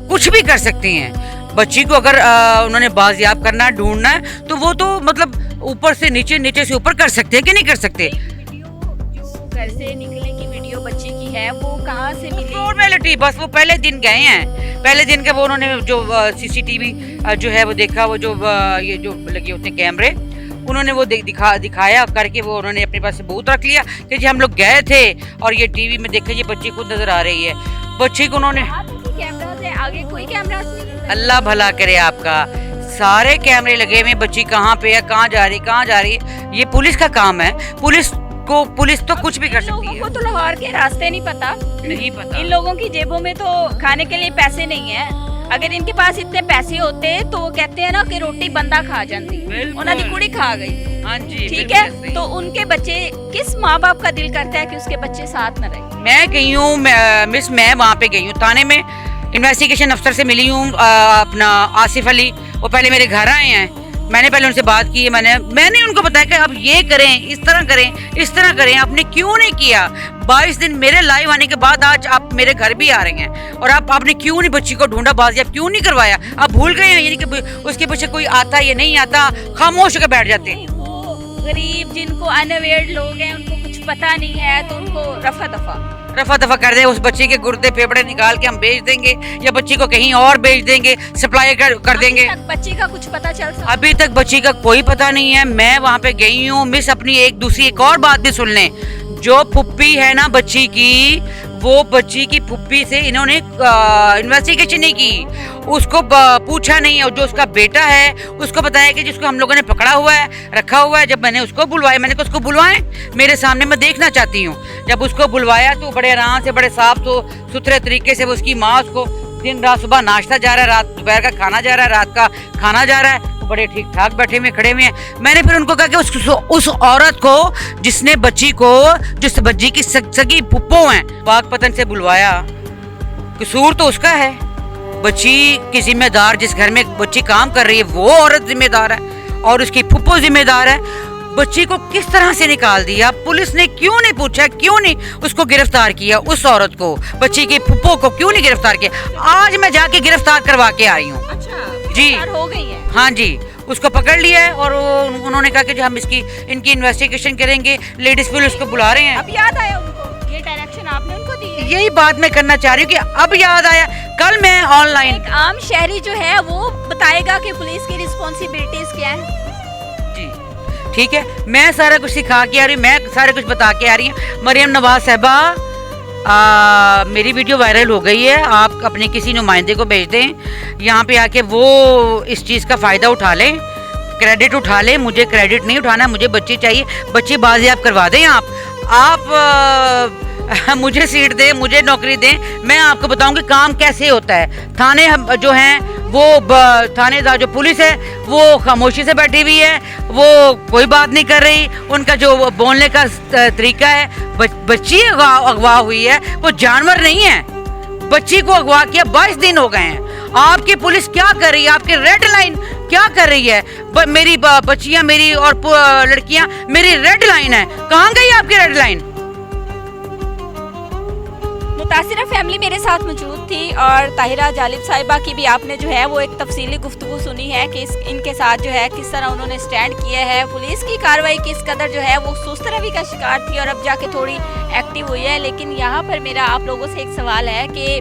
कुछ भी कर सकते हैं। बच्ची को अगर उन्होंने बाजियाब करना है, ढूंढना है, तो वो तो मतलब ऊपर से नीचे, नीचे से ऊपर कर सकते हैं कि नहीं कर सकते। वीडियो जो घर से निकलने की वीडियो बच्चे की है वो कहाँ से मिली? फॉर्मेलिटी, बस वो पहले दिन गए हैं, पहले दिन के वो उन्होंने जो सीसीटीवी जो है वो देखा, वो जो ये जो लगे होते हैं कैमरे, उन्होंने वो दिखाया करके वो उन्होंने अपने पास सबूत रख लिया कि जी हम लोग गए थे और ये टीवी में देखा ये बच्ची खुद नजर आ रही है। बच्ची को उन्होंने, कैमरा से आगे कोई कैमरा नहीं? अल्लाह भला करे आपका, सारे कैमरे लगे हुए, बच्ची कहाँ पे है, कहाँ जा रही है, ये पुलिस का काम है। पुलिस तो कुछ भी कर सकती है। लोगों को तो लाहौर के रास्ते नहीं पता, इन लोगों की जेबों में तो खाने के लिए पैसे नहीं है। अगर इनके पास इतने पैसे होते तो वो कहते हैं ना कि रोटी बंदा खा जाती, उन्होंने कुड़ी खा गई। हाँ जी, ठीक है, तो उनके बच्चे, किस माँ बाप का दिल करता है कि उसके बच्चे साथ न रहे? मैं गई हूँ मिस, मैं वहाँ पे गई हूँ थाने में, इन्वेस्टिगेशन अफसर से मिली हूँ, अपना आसिफ अली, वो पहले मेरे घर आए हैं, मैंने पहले उनसे बात की है, मैंने उनको बताया कि अब ये करें, इस तरह करें, आपने क्यों नहीं किया? 22 दिन मेरे लाइव आने के बाद आज आप मेरे घर भी आ रहे हैं और आपने क्यों नहीं बच्ची को ढूंढा, बाजियाब क्यों नहीं करवाया? आप भूल गए हैं, यानी कि उसके पीछे कोई आता या नहीं आता, खामोश होकर बैठ जाते हैं। वो गरीब जिनको अनअवेयर लोग हैं, उनको कुछ पता नहीं है, तो उनको रफा दफा कर दे, उस बच्ची के गुर्दे फेफड़े निकाल के हम बेच देंगे या बच्ची को कहीं और बेच देंगे, सप्लाई कर देंगे। बच्ची का कुछ पता चल सकता? अभी तक बच्ची का कोई पता नहीं है। मैं वहाँ पे गई हूँ मिस, अपनी एक और बात भी सुन लें। जो फुप्पी है ना बच्ची की, वो बच्ची की फुप्पी से इन्होंने इन्वेस्टिगेशन नहीं की, उसको पूछा नहीं है। जो उसका बेटा है उसको बताया कि जिसको हम लोगों ने पकड़ा हुआ है, रखा हुआ है। जब मैंने उसको बुलवाया, मैंने कहा उसको बुलवाएं, मेरे सामने मैं देखना चाहती हूँ। जब उसको बुलवाया तो बड़े आराम से, बड़े साफ सुथरे तरीके से उसकी माँ उसको दिन रात, सुबह नाश्ता जा रहा है, रात दोपहर का खाना जा रहा है, रात का खाना जा रहा है, बड़े ठीक ठाक बैठे हुए खड़े हुए हैं। मैंने फिर उनको कहा कि उस औरत को जिसने बच्ची को, जिस बच्ची की सगी फुप्पो हैं, पाकपतन से बुलवाया, कसूर तो उसका है। बच्ची की जिम्मेदार, जिस घर में बच्ची काम कर रही है वो औरत जिम्मेदार है और उसकी फुप्पो जिम्मेदार है। बच्ची को किस तरह से निकाल दिया? पुलिस ने क्यों नहीं पूछा, क्यों नहीं उसको गिरफ्तार किया? उस औरत को, बच्ची की फुप्पो को क्यों नहीं गिरफ्तार किया? आज मैं जाके गिरफ्तार करवा के आई हूँ। अच्छा, जी हो गई है? हाँ जी, उसको पकड़ लिया है और उन्होंने कहा कि हम इनकी इन्वेस्टिगेशन करेंगे। लेडीज पुलिस को बुला रहे हैं। अब याद आया उनको, ये डायरेक्शन आपने उनको दी है? यही बात मैं करना चाह रही हूँ कि अब याद आया। कल मैं ऑनलाइन, एक आम शहरी जो है वो बताएगा कि पुलिस की रिस्पॉन्सिबिलिटीज क्या है। जी ठीक है, मैं सारा कुछ सिखा के आ रही हूँ, मैं सारा कुछ बता के आ रही हूँ। मरियम नवाज साहबा, मेरी वीडियो वायरल हो गई है, आप अपने किसी नुमाइंदे को भेज दें, यहाँ पे आके वो इस चीज़ का फ़ायदा उठा लें, क्रेडिट उठा लें। मुझे क्रेडिट नहीं उठाना, मुझे बच्ची चाहिए, बच्ची बाजियाब करवा दें। आप मुझे सीट दें, मुझे नौकरी दें, मैं आपको बताऊंगी काम कैसे होता है। थाने जो हैं वो थानेदार, जो पुलिस है वो खामोशी से बैठी हुई है, वो कोई बात नहीं कर रही। उनका जो बोलने का तरीका है, बच्ची अगवा हुई है, वो जानवर नहीं है। बच्ची को अगवा किया, 22 दिन हो गए हैं। आपकी पुलिस क्या कर रही है? आपकी रेड लाइन क्या कर रही है? मेरी बच्चियां, मेरी और लड़कियां मेरी रेड लाइन है। कहाँ गई आपकी रेड लाइन? मुतासिरा फैमिली मेरे साथ मौजूद थी और ताहिरा जालिब साहिबा की भी आपने जो है वो एक तफसीली गुफ्तगू सुनी है कि इनके साथ जो है किस तरह उन्होंने स्टैंड किया है। पुलिस की कार्रवाई किस कदर जो है वो सुस्त रवि का शिकार थी और अब जाके थोड़ी एक्टिव हुई है। लेकिन यहाँ पर मेरा आप लोगों से एक सवाल है कि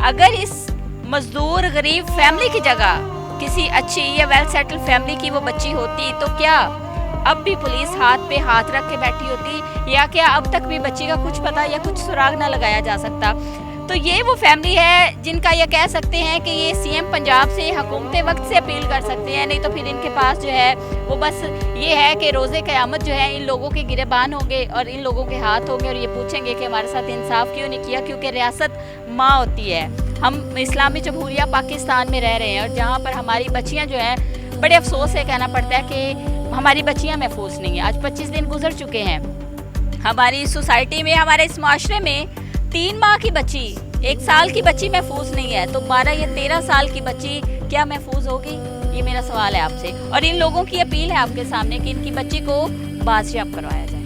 अगर इस मजदूर गरीब फैमिली की जगह किसी अच्छी या वेल सेटल फैमिली की वो बच्ची होती तो क्या अब भी पुलिस हाथ पे हाथ रख के बैठी होती, या क्या अब तक भी बच्ची का कुछ पता या कुछ सुराग ना लगाया जा सकता। तो ये वो फैमिली है जिनका ये कह सकते हैं कि ये सीएम पंजाब से हुकूमत वक्त से अपील कर सकते हैं, नहीं तो फिर इनके पास जो है वो बस ये है कि रोज़े क़यामत जो है इन लोगों के गिरेबान होंगे और इन लोगों के हाथ होंगे और ये पूछेंगे कि हमारे साथ इंसाफ क्यों नहीं किया, क्योंकि रियासत माँ होती है। हम इस्लामी जमहूरिया पाकिस्तान में रह रहे हैं और जहाँ पर हमारी बच्चियाँ जो हैं, बड़े अफसोस से कहना पड़ता है कि हमारी बच्चियाँ महफूज नहीं हैं। आज 25 दिन गुजर चुके हैं, हमारी सोसाइटी में, हमारे इस माशरे में 3 माह की बच्ची, 1 साल की बच्ची महफूज नहीं है, तो 12 या 13 साल की बच्ची क्या महफूज होगी? ये मेरा सवाल है आपसे। और इन लोगों की अपील है आपके सामने कि इनकी बच्ची को बाजियाब करवाया जाए।